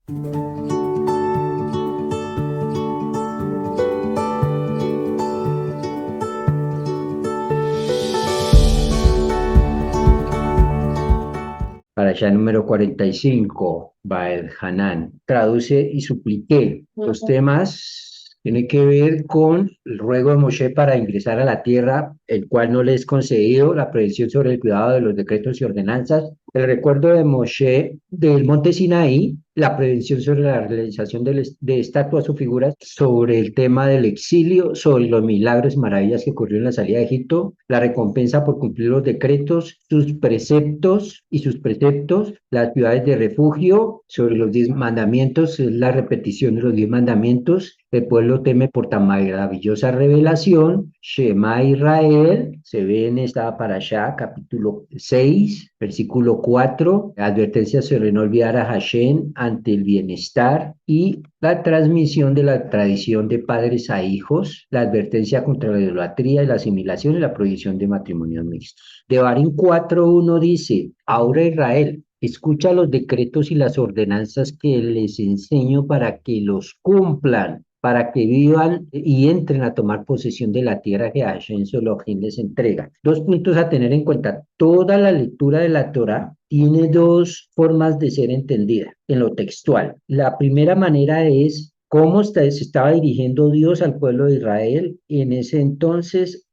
Parashá número 45, Baal Hanan. Traduce y supliqué. Los temas tienen que ver con el ruego de Moshe para ingresar a la tierra, el cual no le es concedido, la prevención sobre el cuidado de los decretos y ordenanzas, el recuerdo de Moshe del monte Sinaí, la prevención sobre la realización de estatuas o figuras, sobre el tema del exilio, sobre los milagros y maravillas que ocurrieron en la salida de Egipto, la recompensa por cumplir los decretos, sus preceptos, las ciudades de refugio, sobre los 10 mandamientos, es la repetición de los 10 mandamientos. El pueblo teme por tan maravillosa revelación. Shema Israel, se ve en esta parashá, capítulo 6, versículo 4, advertencia sobre no olvidar a Hashem ante el bienestar y la transmisión de la tradición de padres a hijos, la advertencia contra la idolatría y la asimilación y la prohibición de matrimonios mixtos. Devarim 4:1 dice, ahora Israel, escucha los decretos y las ordenanzas que les enseño para que los cumplan, para que vivan y entren a tomar posesión de la tierra que Hashem su Elohim les entrega. 2 puntos a tener en cuenta. Toda la lectura de la Torá tiene 2 formas de ser entendida en lo textual. La primera manera es cómo se estaba dirigiendo Dios al pueblo de Israel en ese entonces,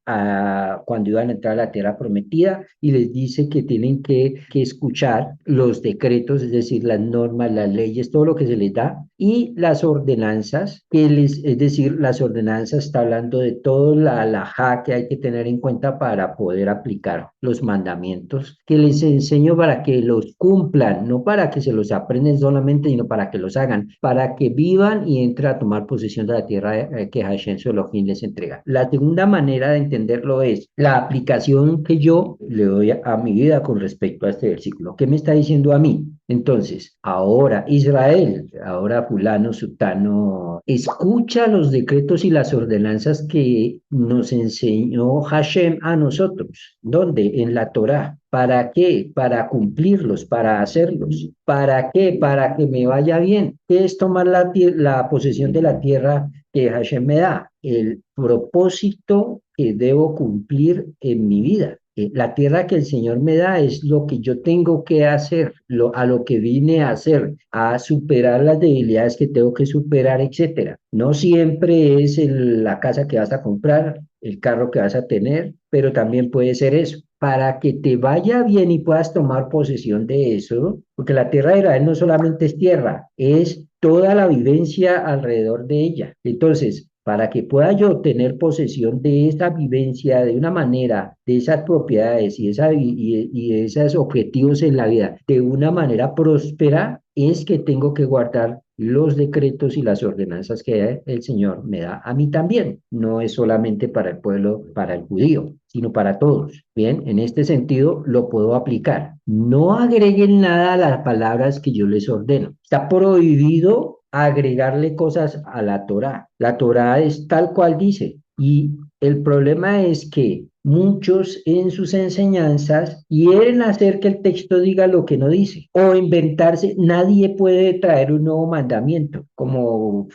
cuando iban a entrar a la tierra prometida, y les dice que tienen que escuchar los decretos, es decir, las normas, las leyes, todo lo que se les da, y las ordenanzas, es decir, las ordenanzas está hablando de todo la halajá que hay que tener en cuenta para poder aplicar los mandamientos, que les enseño para que los cumplan, no para que se los aprendan solamente, sino para que los hagan, para que vivan y entren a tomar posesión de la tierra que Hashem su Elohim les entrega. La segunda manera de entenderlo es la aplicación que yo le doy a mi vida con respecto a este versículo. ¿Qué me está diciendo a mí? Entonces, ahora Israel, ahora fulano, sutano, escucha los decretos y las ordenanzas que nos enseñó Hashem a nosotros. ¿Dónde? En la Torá. ¿Para qué? Para cumplirlos, para hacerlos. ¿Para qué? Para que me vaya bien. ¿Qué es tomar la posesión de la tierra que Hashem me da? El propósito que debo cumplir en mi vida. La tierra que el Señor me da es lo que yo tengo que hacer, a lo que vine a hacer, a superar las debilidades que tengo que superar, etcétera. No siempre es la casa que vas a comprar, el carro que vas a tener, pero también puede ser eso. Para que te vaya bien y puedas tomar posesión de eso, porque la tierra de Israel no solamente es tierra, es toda la vivencia alrededor de ella. Entonces, para que pueda yo tener posesión de esa vivencia de una manera, de esas propiedades y de esos objetivos en la vida, de una manera próspera, es que tengo que guardar los decretos y las ordenanzas que el Señor me da a mí también. No es solamente para el pueblo, para el judío, sino para todos. Bien, en este sentido lo puedo aplicar. No agreguen nada a las palabras que yo les ordeno. Está prohibido agregarle cosas a la Torá. La Torá es tal cual dice. Y el problema es que muchos en sus enseñanzas quieren hacer que el texto diga lo que no dice o inventarse. Nadie puede traer un nuevo mandamiento, como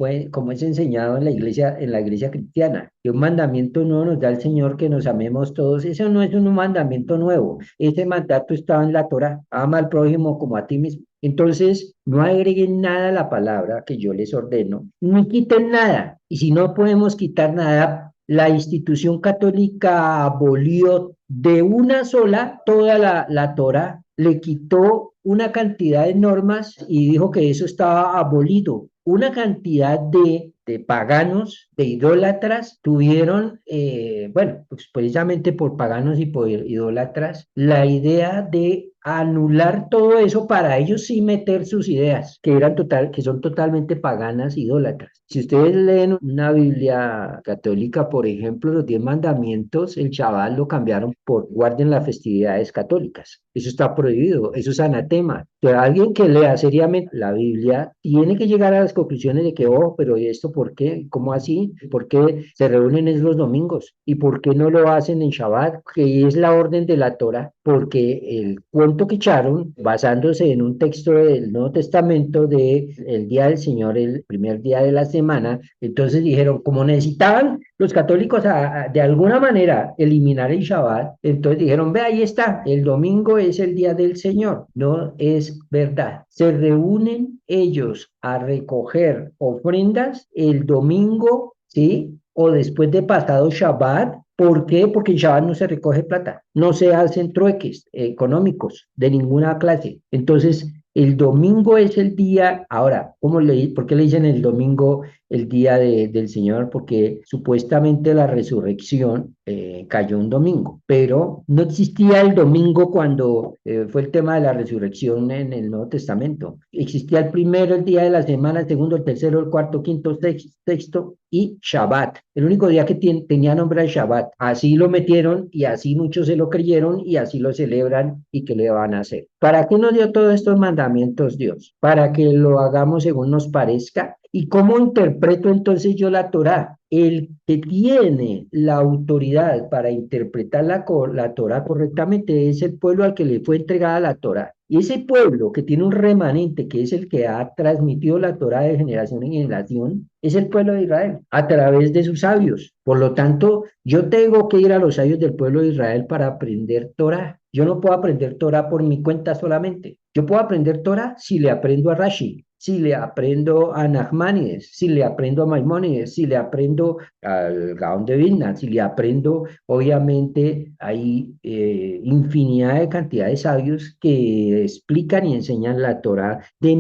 es enseñado en la iglesia cristiana. Que un mandamiento nuevo nos da el Señor, que nos amemos todos. Eso no es un mandamiento nuevo. Ese mandato estaba en la Torá. Ama al prójimo como a ti mismo. Entonces, no agreguen nada a la palabra que yo les ordeno, ni quiten nada. Y si no podemos quitar nada, la institución católica abolió de una sola toda la Torá, le quitó una cantidad de normas y dijo que eso estaba abolido. Una cantidad de paganos, de idólatras, tuvieron, bueno, pues precisamente por paganos y por idólatras, la idea de anular todo eso para ellos sí meter sus ideas, que son totalmente paganas, idólatras. Si ustedes leen una Biblia católica, por ejemplo, los 10 mandamientos, el chaval lo cambiaron por guarden las festividades católicas. Eso está prohibido, eso es anatema. Que alguien que lea seriamente la Biblia tiene que llegar a las conclusiones de que, oh, pero ¿y esto por qué? ¿Cómo así? ¿Por qué se reúnen es los domingos? ¿Y por qué no lo hacen en Shabbat? Que es la orden de la Torah, porque el cuento que echaron, basándose en un texto del Nuevo Testamento de el día del Señor, el primer día de la semana, entonces dijeron, como necesitaban los católicos de alguna manera eliminar el Shabbat, entonces dijeron, ve, ahí está, el domingo es el día del Señor. No es verdad. Se reúnen ellos a recoger ofrendas el domingo, ¿sí? O después de pasado Shabbat. ¿Por qué? Porque en Shabbat no se recoge plata, no se hacen trueques económicos de ninguna clase. Entonces, el domingo es el día, ahora, ¿por qué le dicen el domingo el día del Señor? Porque supuestamente la resurrección cayó un domingo, pero no existía el domingo cuando fue el tema de la resurrección en el Nuevo Testamento. Existía el primero, el día de la semana, el segundo, el tercero, el cuarto, quinto, sexto y Shabbat. El único día que tenía nombre era Shabbat. Así lo metieron y así muchos se lo creyeron y así lo celebran y qué le van a hacer. ¿Para qué nos dio todos estos mandamientos Dios? Para que lo hagamos según nos parezca. ¿Y cómo interpreto entonces yo la Torá? El que tiene la autoridad para interpretar la Torá correctamente es el pueblo al que le fue entregada la Torá. Y ese pueblo que tiene un remanente, que es el que ha transmitido la Torá de generación en generación, es el pueblo de Israel, a través de sus sabios. Por lo tanto, yo tengo que ir a los sabios del pueblo de Israel para aprender Torá. Yo no puedo aprender Torah por mi cuenta solamente. Yo puedo aprender Torah si le aprendo a Rashi, si le aprendo a Nachmanides, si le aprendo a Maimónides, si le aprendo al Gaón de Vilna, si le aprendo, obviamente, hay infinidad de cantidad de sabios que explican y enseñan la Torah desde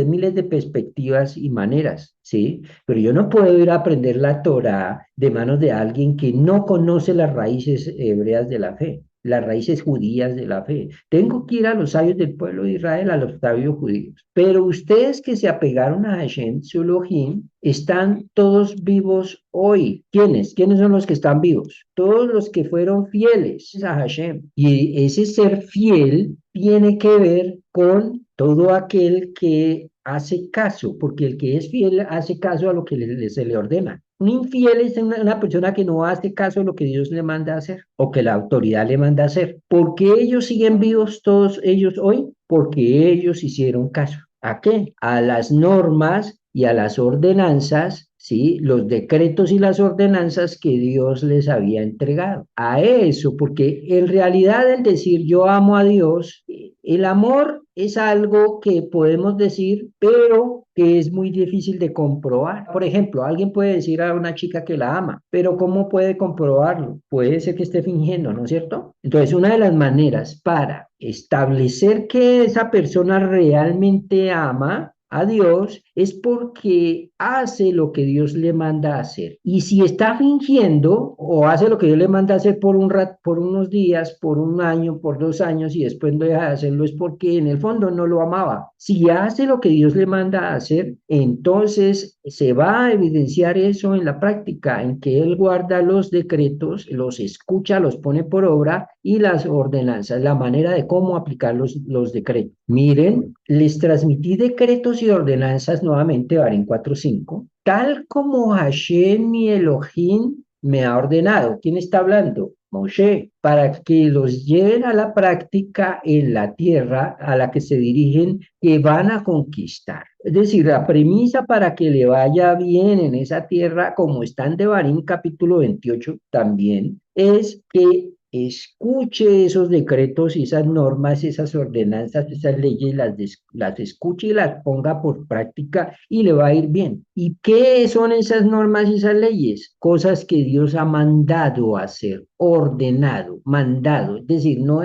miles de perspectivas y maneras, ¿sí? Pero yo no puedo ir a aprender la Torah de manos de alguien que no conoce las raíces hebreas de la fe, las raíces judías de la fe. Tengo que ir a los sabios del pueblo de Israel, a los sabios judíos. Pero ustedes que se apegaron a Hashem, su Elohim, están todos vivos hoy. ¿Quiénes? ¿Quiénes son los que están vivos? Todos los que fueron fieles a Hashem. Y ese ser fiel tiene que ver con todo aquel que hace caso, porque el que es fiel hace caso a lo que se le ordena. Un infiel es una persona que no hace caso a lo que Dios le manda a hacer o que la autoridad le manda a hacer. ¿Por qué ellos siguen vivos todos ellos hoy? Porque ellos hicieron caso. ¿A qué? A las normas y a las ordenanzas, ¿sí? Los decretos y las ordenanzas que Dios les había entregado. A eso, porque en realidad el decir yo amo a Dios, el amor es algo que podemos decir, pero que es muy difícil de comprobar. Por ejemplo, alguien puede decir a una chica que la ama, pero ¿cómo puede comprobarlo? Puede ser que esté fingiendo, ¿no es cierto? Entonces, una de las maneras para establecer que esa persona realmente ama a Dios es porque hace lo que Dios le manda a hacer. Y si está fingiendo o hace lo que Dios le manda a hacer por unos días, por un año, por 2 años y después no deja de hacerlo, es porque en el fondo no lo amaba. Si hace lo que Dios le manda a hacer, entonces se va a evidenciar eso en la práctica, en que Él guarda los decretos, los escucha, los pone por obra y las ordenanzas, la manera de cómo aplicar los decretos. Miren, les transmití decretos y ordenanzas nuevamente, Barín 4:5, tal como Hashem mi Elohim me ha ordenado. ¿Quién está hablando? Moshe, para que los lleven a la práctica en la tierra a la que se dirigen, que van a conquistar. Es decir, la premisa para que le vaya bien en esa tierra, como está en Devarim capítulo 28 también, es que escuche esos decretos y esas normas, esas ordenanzas, esas leyes, las escuche y las ponga por práctica y le va a ir bien. ¿Y qué son esas normas y esas leyes? Cosas que Dios ha mandado hacer, ordenado, mandado. Es decir, no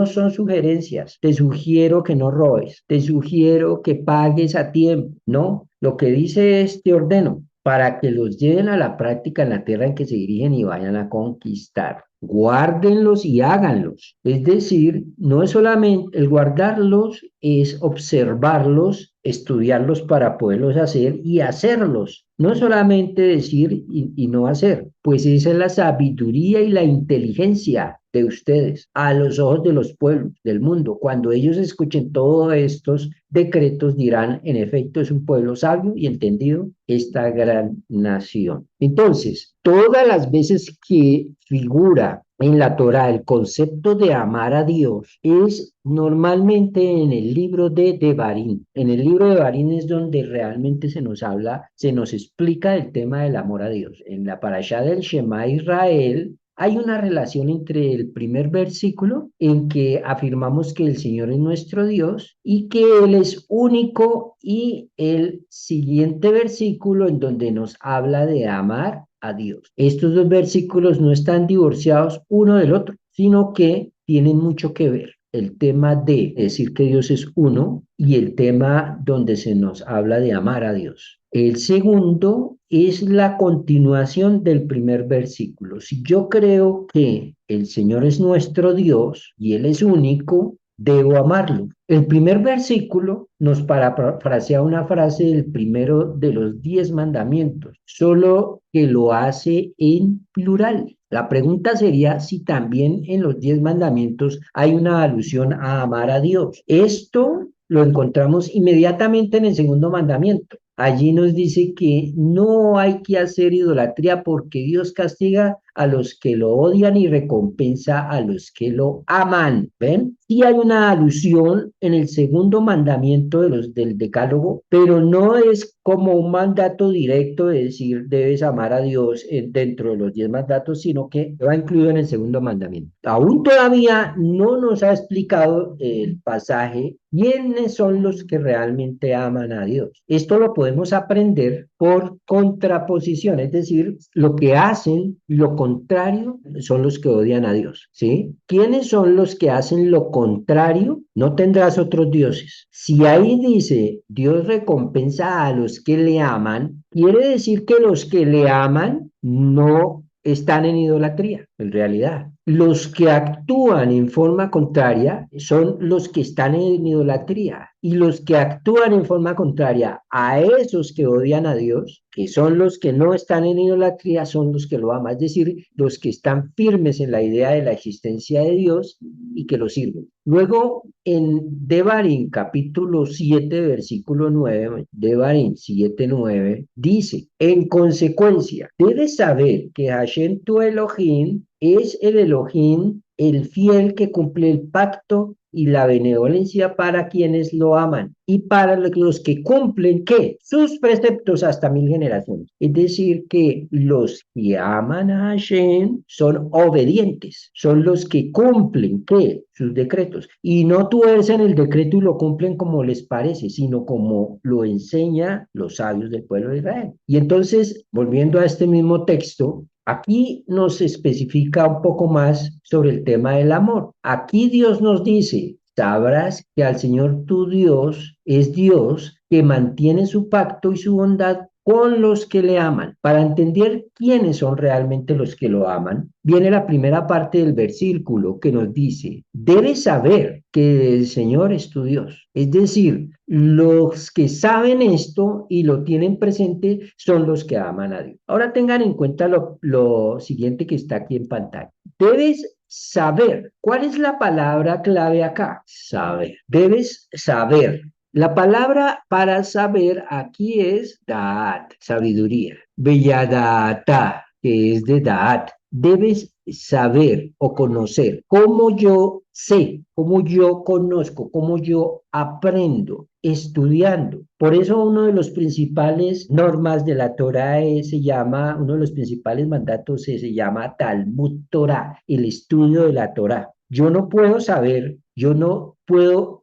son sugerencias. Te sugiero que no robes, te sugiero que pagues a tiempo. No, lo que dice es te ordeno para que los lleven a la práctica en la tierra en que se dirigen y vayan a conquistar. Guárdenlos y háganlos. Es decir, no es solamente el guardarlos, es observarlos, estudiarlos para poderlos hacer y hacerlos. No solamente decir y no hacer, pues esa es la sabiduría y la inteligencia de ustedes a los ojos de los pueblos del mundo. Cuando ellos escuchen todos estos decretos, dirán, en efecto, es un pueblo sabio y entendido esta gran nación. Entonces, todas las veces que figura en la Torá el concepto de amar a Dios es normalmente en el libro de Devarim. En el libro de Devarim es donde realmente se nos habla, se nos explica el tema del amor a Dios. En la parashá del Shema Israel hay una relación entre el primer versículo en que afirmamos que el Señor es nuestro Dios y que Él es único, y el siguiente versículo en donde nos habla de amar a Dios. Estos dos versículos no están divorciados uno del otro, sino que tienen mucho que ver. El tema de decir que Dios es uno y el tema donde se nos habla de amar a Dios. El segundo es la continuación del primer versículo. Si yo creo que el Señor es nuestro Dios y Él es único, debo amarlo. El primer versículo nos parafrasea una frase del primero de los 10 mandamientos, solo que lo hace en plural. La pregunta sería si también en los 10 mandamientos hay una alusión a amar a Dios. Esto lo encontramos inmediatamente en el segundo mandamiento. Allí nos dice que no hay que hacer idolatría porque Dios castiga a los que lo odian y recompensa a los que lo aman. ¿Ven? Sí hay una alusión en el segundo mandamiento del Decálogo, pero no es como un mandato directo de decir debes amar a Dios dentro de los 10 mandatos, sino que va incluido en el segundo mandamiento. Aún todavía no nos ha explicado el pasaje quiénes son los que realmente aman a Dios. Esto lo podemos aprender por contraposición, es decir, lo que hacen lo contrario son los que odian a Dios, ¿sí? ¿Quiénes son los que hacen lo contrario? No tendrás otros dioses. Si ahí dice Dios recompensa a los que le aman, quiere decir que los que le aman no están en idolatría, en realidad. Los que actúan en forma contraria son los que están en idolatría, y los que actúan en forma contraria a esos que odian a Dios, que son los que no están en idolatría, son los que lo aman, es decir, los que están firmes en la idea de la existencia de Dios y que lo sirven. Luego, en Devarim, capítulo 7, versículo 9, Devarim 7, 9, dice, en consecuencia, debes saber que Hashem tu Elohim es el Elohim, el fiel que cumple el pacto y la benevolencia para quienes lo aman y para los que cumplen, ¿qué? Sus preceptos hasta 1000 generaciones. Es decir, que los que aman a Hashem son obedientes, son los que cumplen, ¿qué? Sus decretos. Y no tuercen el decreto y lo cumplen como les parece, sino como lo enseña los sabios del pueblo de Israel. Y entonces, volviendo a este mismo texto, aquí nos especifica un poco más sobre el tema del amor. Aquí Dios nos dice, sabrás que al Señor tu Dios es Dios que mantiene su pacto y su bondad con los que le aman. Para entender quiénes son realmente los que lo aman, viene la primera parte del versículo que nos dice, debes saber que el Señor es tu Dios. Es decir, los que saben esto y lo tienen presente son los que aman a Dios. Ahora tengan en cuenta lo siguiente que está aquí en pantalla. Debes saber. ¿Cuál es la palabra clave acá? Saber. Debes saber. La palabra para saber aquí es Da'at, sabiduría. Belladata, que es de Da'at. Debes saber o conocer cómo yo sé, cómo yo conozco, cómo yo aprendo, estudiando. Por eso uno de los principales normas de la Torah se llama, uno de los principales mandatos se llama Talmud Torah, el estudio de la Torah. Yo no puedo saber, yo no puedo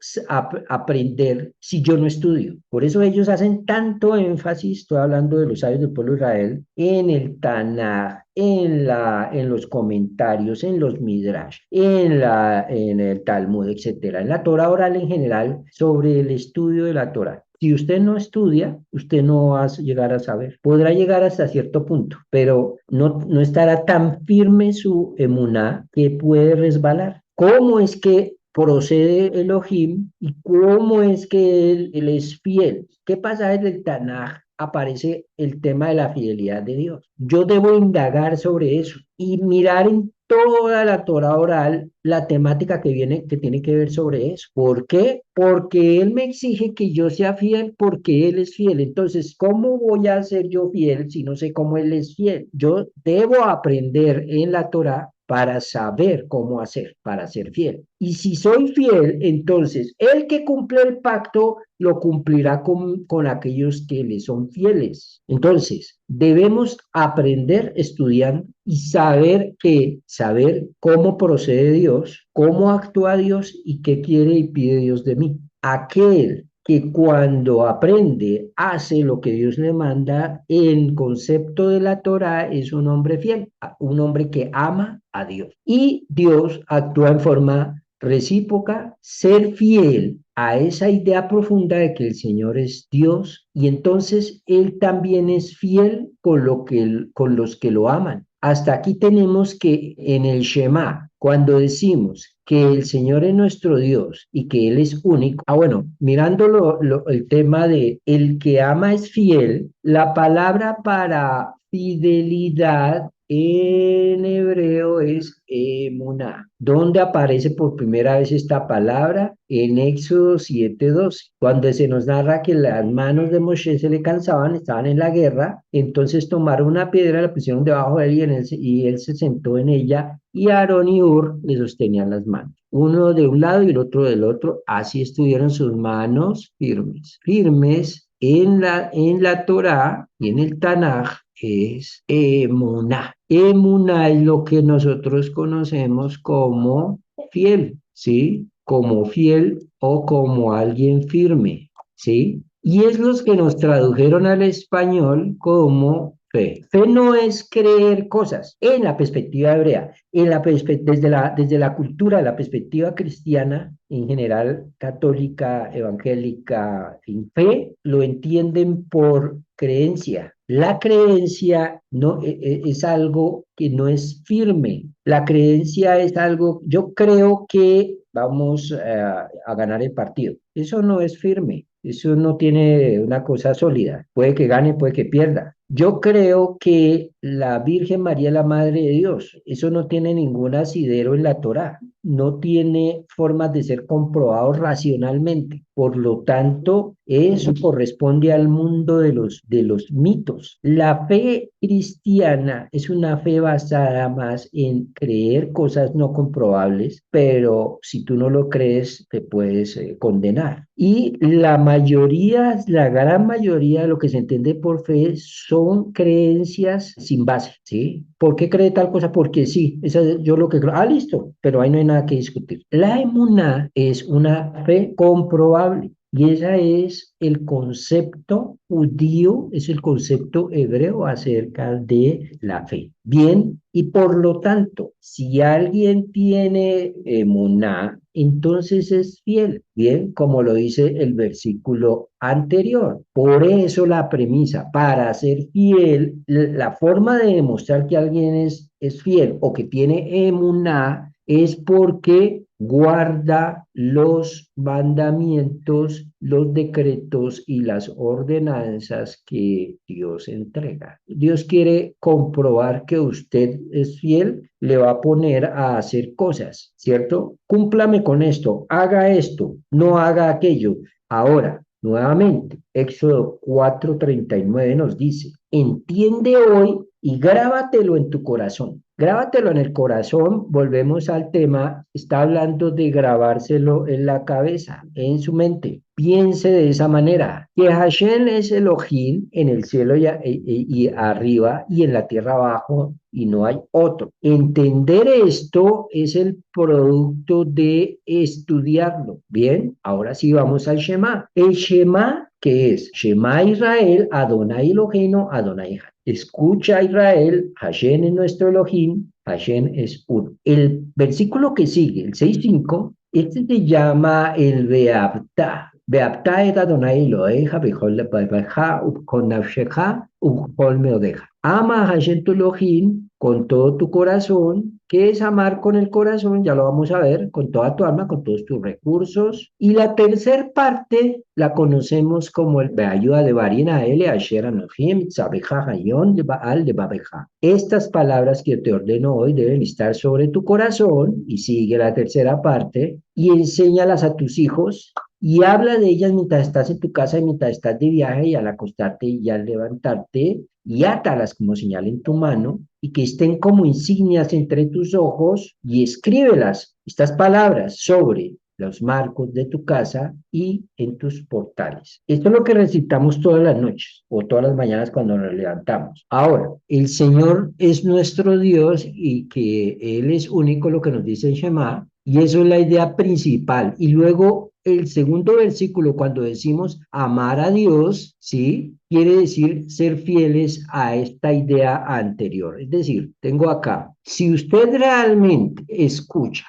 aprender si yo no estudio. Por eso ellos hacen tanto énfasis, estoy hablando de los sabios del pueblo de Israel, en el Tanaj, en los comentarios, en los Midrash, en el Talmud, etcétera, en la Torah oral en general, sobre el estudio de la Torah. Si usted no estudia, usted no va a llegar a saber. Podrá llegar hasta cierto punto, pero no estará tan firme su emuná que puede resbalar. ¿Cómo es que procede Elohim y cómo es que él es fiel? ¿Qué pasa desde el Tanaj? Aparece el tema de la fidelidad de Dios. Yo debo indagar sobre eso y mirar en toda la Torá oral la temática que viene, que tiene que ver sobre eso. ¿Por qué? Porque Él me exige que yo sea fiel porque Él es fiel. Entonces, ¿cómo voy a ser yo fiel si no sé cómo Él es fiel? Yo debo aprender en la Torá para saber cómo hacer, para ser fiel. Y si soy fiel, entonces el que cumple el pacto lo cumplirá con aquellos que le son fieles. Entonces, debemos aprender estudiando y saber cómo procede Dios, cómo actúa Dios y qué quiere y pide Dios de mí. Aquel que cuando aprende hace lo que Dios le manda, el concepto de la Torah es un hombre fiel, un hombre que ama a Dios. Y Dios actúa en forma recíproca, ser fiel a esa idea profunda de que el Señor es Dios y entonces Él también es fiel con los que lo aman. Hasta aquí tenemos que en el Shema, cuando decimos que el Señor es nuestro Dios y que Él es único. Bueno, mirando el tema de el que ama es fiel, la palabra para fidelidad en hebreo es emuná. ¿Dónde aparece por primera vez esta palabra? En Éxodo 7:12, cuando se nos narra que las manos de Moshe se le cansaban, estaban en la guerra, entonces tomaron una piedra, la pusieron debajo de él y él se sentó en ella y Aarón y Hur le sostenían las manos, uno de un lado y el otro del otro, así estuvieron sus manos firmes, firmes en la Torá y en el Tanaj es emuná. Emuná es lo que nosotros conocemos como fiel, ¿sí? Como fiel o como alguien firme, ¿sí? Y es los que nos tradujeron al español como fe. Fe no es creer cosas en la perspectiva hebrea, desde la cultura, la perspectiva cristiana, en general católica, evangélica, en fe, lo entienden por creencia. La creencia no es algo que no es firme. La creencia es algo, yo creo que vamos a ganar el partido. Eso no es firme. Eso no tiene una cosa sólida. Puede que gane, puede que pierda. Yo creo que la Virgen María es la Madre de Dios. Eso no tiene ningún asidero en la Torá. No tiene formas de ser comprobado racionalmente. Por lo tanto, eso corresponde al mundo de los mitos. La fe cristiana es una fe basada más en creer cosas no comprobables, pero si tú no lo crees, te puedes condenar. Y la mayoría, la gran mayoría de lo que se entiende por fe son creencias sin base, ¿sí? ¿Por qué cree tal cosa? Porque sí, esa es yo lo que creo. Ah, listo, pero ahí no hay nada que discutir. La emuná es una fe comprobable. Y ese es el concepto judío, es el concepto hebreo acerca de la fe. Bien, y por lo tanto, si alguien tiene emuná, entonces es fiel. Bien, como lo dice el versículo anterior. Por eso la premisa, para ser fiel, la forma de demostrar que alguien es fiel o que tiene emuná es porque guarda los mandamientos, los decretos y las ordenanzas que Dios entrega. Dios quiere comprobar que usted es fiel, le va a poner a hacer cosas, ¿cierto? Cúmplame con esto, haga esto, no haga aquello. Ahora, nuevamente, Éxodo 4:39 nos dice, entiende hoy y grábatelo en tu corazón. Grábatelo en el corazón, volvemos al tema, está hablando de grabárselo en la cabeza, en su mente. Piense de esa manera, que Hashem es Elohim en el cielo y arriba y en la tierra abajo y no hay otro. Entender esto es el producto de estudiarlo. Bien, ahora sí vamos al Shema. El Shema, ¿qué es? Shema Israel, Adonai Eloheinu, Adonai Echad. Escucha Israel, Hashem es nuestro Elohim, Hashem es uno. El versículo que sigue, el 6:5, este se llama el Beapta. Beapta et Adonai Eloheja, bechol levaveja, ubkol nafsheja, ubkol meodeja. Ama a Hashem tu Elohim con todo tu corazón. ¿Qué es amar con el corazón? Ya lo vamos a ver, con toda tu alma, con todos tus recursos. Y la tercer parte la conocemos como el Beayuda de Barina L. Asher Anohim Tzabeja Hayon de Baal de Babeja. Estas palabras que te ordeno hoy deben estar sobre tu corazón, y sigue la tercera parte, y enséñalas a tus hijos y habla de ellas mientras estás en tu casa y mientras estás de viaje y al acostarte y al levantarte, y átalas como señal en tu mano y que estén como insignias entre tus ojos, y escríbelas, estas palabras, sobre los marcos de tu casa y en tus portales. Esto es lo que recitamos todas las noches o todas las mañanas cuando nos levantamos. Ahora, el Señor es nuestro Dios y que Él es único, lo que nos dice en Shema, y eso es la idea principal. Y luego el segundo versículo, cuando decimos amar a Dios, ¿sí? Quiere decir ser fieles a esta idea anterior. Es decir, tengo acá, si usted realmente escucha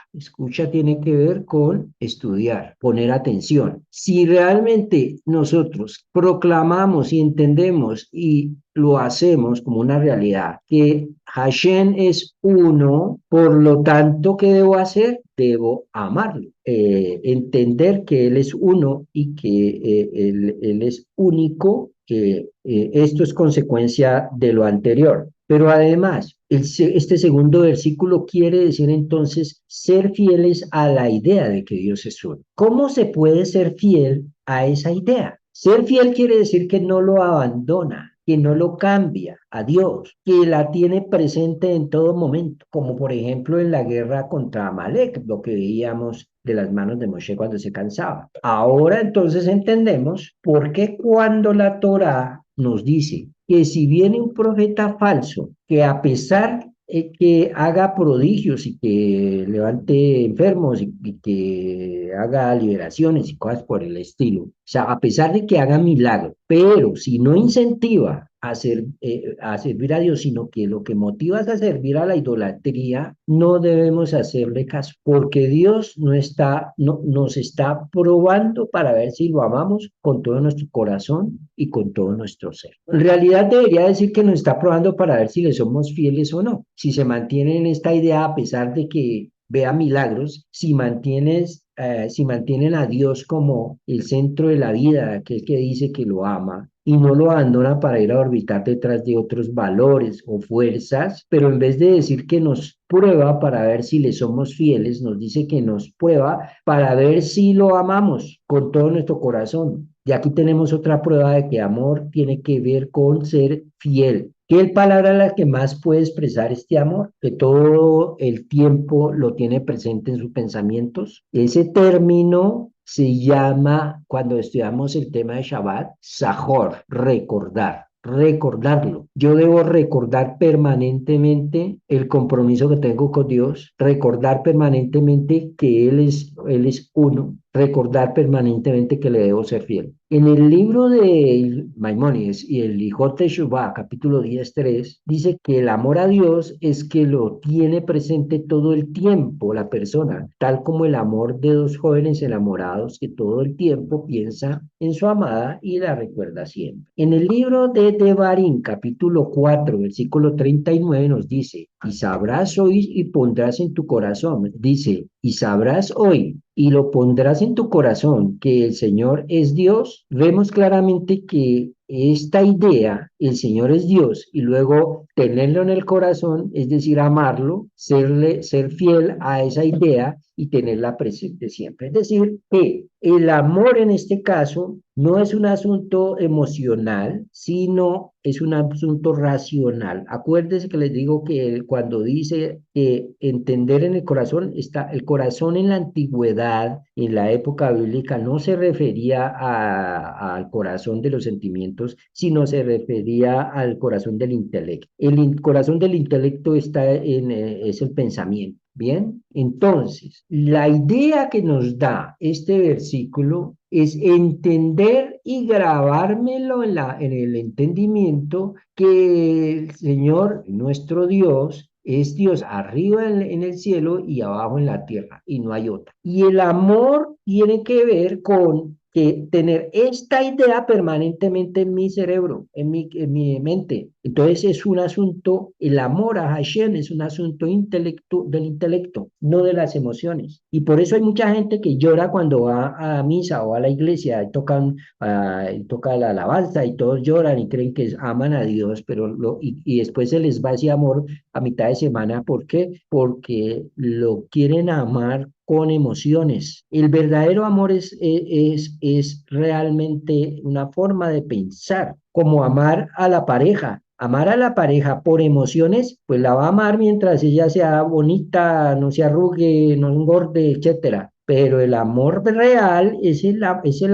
tiene que ver con estudiar, poner atención. Si realmente nosotros proclamamos y entendemos y lo hacemos como una realidad, que Hashem es uno, por lo tanto, ¿qué debo hacer? Debo amarlo, entender que Él es uno y que él es único, que esto es consecuencia de lo anterior. Pero además, este segundo versículo quiere decir entonces ser fieles a la idea de que Dios es uno. ¿Cómo se puede ser fiel a esa idea? Ser fiel quiere decir que no lo abandona, que no lo cambia a Dios, que la tiene presente en todo momento, como por ejemplo en la guerra contra Amalek, lo que veíamos de las manos de Moshe cuando se cansaba. Ahora entonces entendemos por qué cuando la Torá nos dice que si viene un profeta falso, que a pesar que haga prodigios y que levante enfermos y que haga liberaciones y cosas por el estilo. O sea, a pesar de que haga milagros, pero si no incentiva a servir a Dios, sino que lo que motiva es a servir a la idolatría, no debemos hacerle caso, porque Dios nos está probando para ver si lo amamos con todo nuestro corazón y con todo nuestro ser. En realidad debería decir que nos está probando para ver si le somos fieles o no, si se mantiene en esta idea a pesar de que vea milagros, si mantienen a Dios como el centro de la vida, aquel que dice que lo ama, y no lo abandona para ir a orbitar detrás de otros valores o fuerzas, pero en vez de decir que nos prueba para ver si le somos fieles, nos dice que nos prueba para ver si lo amamos con todo nuestro corazón. Y aquí tenemos otra prueba de que amor tiene que ver con ser fiel. ¿Qué palabra es la que más puede expresar este amor? Que todo el tiempo lo tiene presente en sus pensamientos. Ese término se llama, cuando estudiamos el tema de Shabbat, Sahor, recordar. Recordarlo. Yo debo recordar permanentemente el compromiso que tengo con Dios, recordar permanentemente que Él es uno, recordar permanentemente que le debo ser fiel. En el libro de Maimónides y el Lijot Teshuvah, capítulo 10:3, dice que el amor a Dios es que lo tiene presente todo el tiempo la persona, tal como el amor de dos jóvenes enamorados que todo el tiempo piensa en su amada y la recuerda siempre. En el libro de Devarim, capítulo 4, versículo 39, nos dice, y sabrás hoy y pondrás en tu corazón, dice, y sabrás hoy y lo pondrás en tu corazón que el Señor es Dios. Vemos claramente que esta idea, el Señor es Dios, y luego tenerlo en el corazón, es decir, amarlo, ser fiel a esa idea y tenerla presente siempre. Es decir, que el amor en este caso no es un asunto emocional, sino es un asunto racional. Acuérdense que les digo que cuando dice entender en el corazón, está el corazón en la antigüedad, en la época bíblica, no se refería al corazón de los sentimientos, sino se refería al corazón del intelecto. Corazón del intelecto es el pensamiento. Bien, entonces, la idea que nos da este versículo es entender y grabármelo en el entendimiento que el Señor, nuestro Dios, es Dios arriba en el cielo y abajo en la tierra, y no hay otra. Y el amor tiene que ver con que tener esta idea permanentemente en mi cerebro, en mi mente. Entonces es un asunto, el amor a Hashem es un asunto del intelecto, no de las emociones. Y por eso hay mucha gente que llora cuando va a misa o a la iglesia, toca la alabanza y todos lloran y creen que aman a Dios, pero y después se les va ese amor a mitad de semana. ¿Por qué? Porque lo quieren amar con emociones. El verdadero amor es realmente una forma de pensar, como amar a la pareja. Amar a la pareja por emociones, pues la va a amar mientras ella sea bonita, no se arrugue, no engorde, etcétera. Pero el amor real es el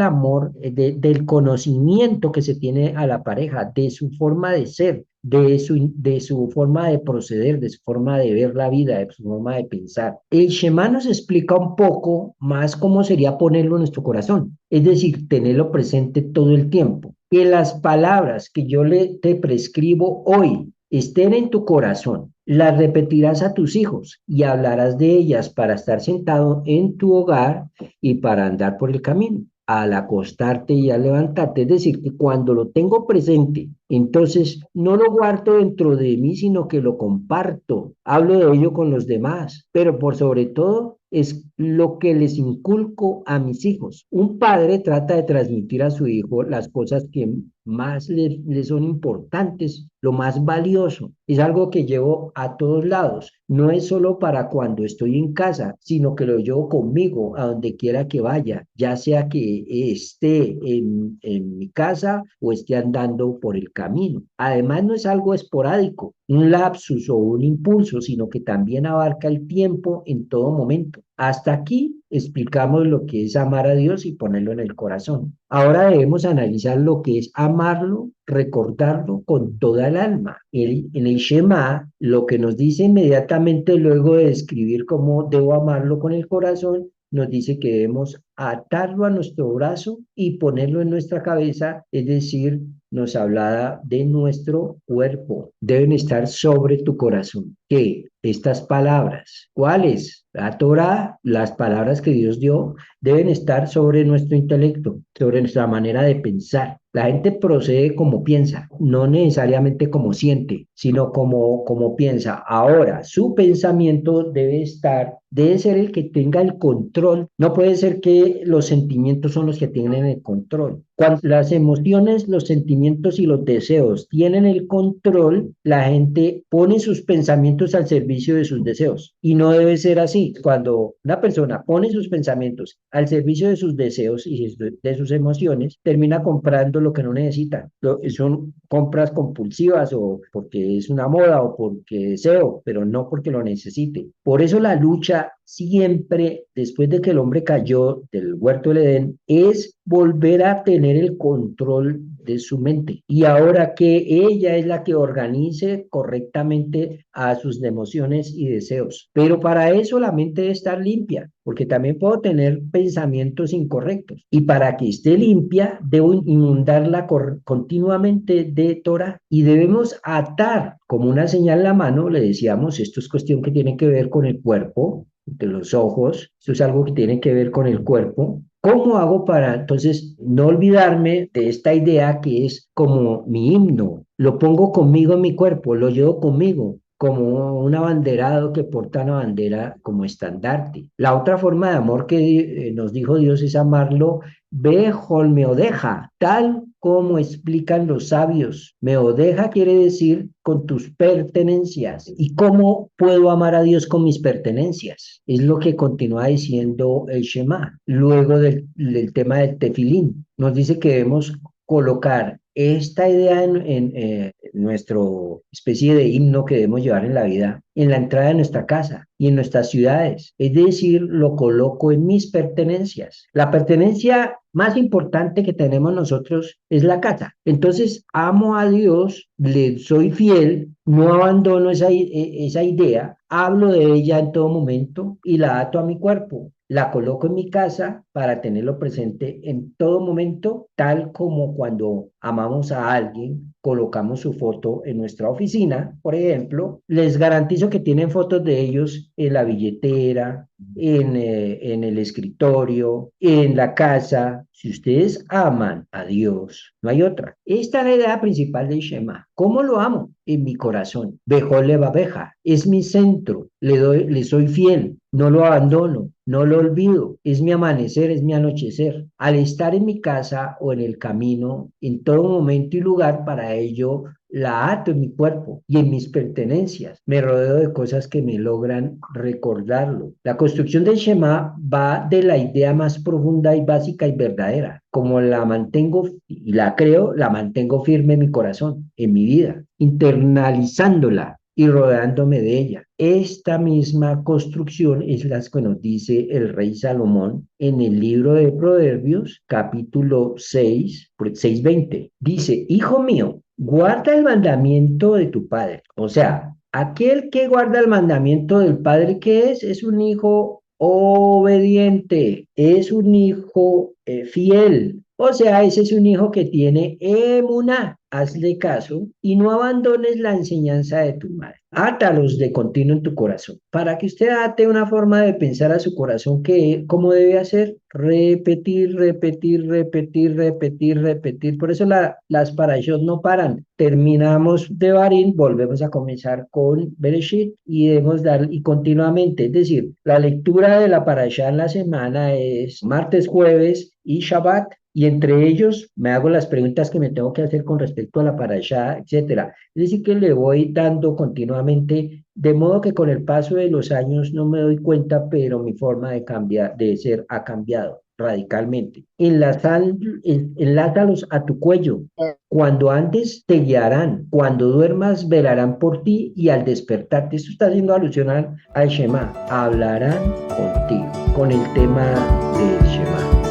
amor del conocimiento que se tiene a la pareja, de su forma de ser, de su forma de proceder, de su forma de ver la vida, de su forma de pensar. El Shema nos explica un poco más cómo sería ponerlo en nuestro corazón, es decir, tenerlo presente todo el tiempo. Que las palabras que yo te prescribo hoy estén en tu corazón, las repetirás a tus hijos y hablarás de ellas para estar sentado en tu hogar y para andar por el camino al acostarte y al levantarte. Es decir, que cuando lo tengo presente, entonces no lo guardo dentro de mí, sino que lo comparto, hablo de ello con los demás, pero por sobre todo es lo que les inculco a mis hijos. Un padre trata de transmitir a su hijo las cosas que más le son importantes, lo más valioso. Es algo que llevo a todos lados. No es solo para cuando estoy en casa, sino que lo llevo conmigo a donde quiera que vaya, ya sea que esté en mi casa o esté andando por el camino. Además, no es algo esporádico, un lapsus o un impulso, sino que también abarca el tiempo en todo momento. Hasta aquí explicamos lo que es amar a Dios y ponerlo en el corazón. Ahora debemos analizar lo que es amarlo, recordarlo con toda el alma. En el Shema, lo que nos dice inmediatamente luego de describir cómo debo amarlo con el corazón, nos dice que debemos atarlo a nuestro brazo y ponerlo en nuestra cabeza, es decir, nos habla de nuestro cuerpo. Deben estar sobre tu corazón. ¿Qué? Estas palabras. ¿Cuáles? La Torah, las palabras que Dios dio, deben estar sobre nuestro intelecto, sobre nuestra manera de pensar. La gente procede como piensa, no necesariamente como siente, sino como piensa. Ahora, su pensamiento debe ser el que tenga el control. No puede ser que los sentimientos son los que tienen el control. Cuando las emociones, los sentimientos y los deseos tienen el control, la gente pone sus pensamientos al servicio de sus deseos. Y no debe ser así. Cuando una persona pone sus pensamientos al servicio de sus deseos y de sus emociones, termina comprando lo que no necesita. Son compras compulsivas o porque es una moda o porque deseo, pero no porque lo necesite. Por eso la lucha siempre, después de que el hombre cayó del huerto del Edén, es volver a tener el control de su mente. Y ahora que ella es la que organice correctamente a sus emociones y deseos. Pero para eso la mente debe estar limpia, porque también puedo tener pensamientos incorrectos. Y para que esté limpia, debo inundarla continuamente de Torah y debemos atar como una señal en la mano, le decíamos, esto es cuestión que tiene que ver con el cuerpo, de los ojos, esto es algo que tiene que ver con el cuerpo. ¿Cómo hago para entonces no olvidarme de esta idea que es como mi himno? Lo pongo conmigo en mi cuerpo, lo llevo conmigo, como un abanderado que porta una bandera como estandarte. La otra forma de amor que nos dijo Dios es amarlo, ve, me odeja, tal como explican los sabios. Me odeja quiere decir con tus pertenencias. ¿Y cómo puedo amar a Dios con mis pertenencias? Es lo que continúa diciendo el Shema. Luego del tema del tefilín, nos dice que debemos colocar esta idea en nuestro especie de himno que debemos llevar en la vida, en la entrada de nuestra casa y en nuestras ciudades. Es decir, lo coloco en mis pertenencias. La pertenencia más importante que tenemos nosotros es la casa. Entonces, amo a Dios, le soy fiel, no abandono esa idea, hablo de ella en todo momento y la ato a mi cuerpo. La coloco en mi casa para tenerlo presente en todo momento, tal como cuando amamos a alguien, colocamos su foto en nuestra oficina, por ejemplo, les garantizo que tienen fotos de ellos en la billetera, en el escritorio, en la casa. Si ustedes aman a Dios, no hay otra. Esta es la idea principal del Shema. ¿Cómo lo amo? En mi corazón. Bejol Levabeja, es mi centro. Le soy fiel. No lo abandono, no lo olvido. Es mi amanecer, es mi anochecer. Al estar en mi casa o en el camino, en todo momento y lugar, para ello la ato en mi cuerpo y en mis pertenencias. Me rodeo de cosas que me logran recordarlo. La construcción del Shema va de la idea más profunda y básica y verdadera. Como la mantengo y la creo, la mantengo firme en mi corazón, en mi vida, internalizándola y rodeándome de ella. Esta misma construcción es la que nos dice el rey Salomón en el libro de Proverbios, capítulo 6:20. Dice, hijo mío, guarda el mandamiento de tu padre. O sea, aquel que guarda el mandamiento del padre, ¿qué es? Es un hijo obediente, es un hijo fiel. O sea, ese es un hijo que tiene emuná. Hazle caso y no abandones la enseñanza de tu madre. Átalos de continuo en tu corazón, para que usted ate una forma de pensar a su corazón que, ¿cómo debe hacer? Repetir, repetir, repetir, repetir, repetir. Por eso las parashot no paran. Terminamos de Barín, volvemos a comenzar con Bereshit y debemos dar y continuamente. Es decir, la lectura de la parashá en la semana es martes, jueves y Shabbat. Y entre ellos me hago las preguntas que me tengo que hacer con respecto a la parashá, etcétera. Es decir, que le voy dando continuamente, de modo que con el paso de los años no me doy cuenta, pero mi forma de cambiar, de ser ha cambiado radicalmente. Enlázalos a tu cuello. Cuando antes te guiarán, cuando duermas velarán por ti y al despertarte, esto está haciendo alusión al Shema, hablarán contigo, con el tema del Shema.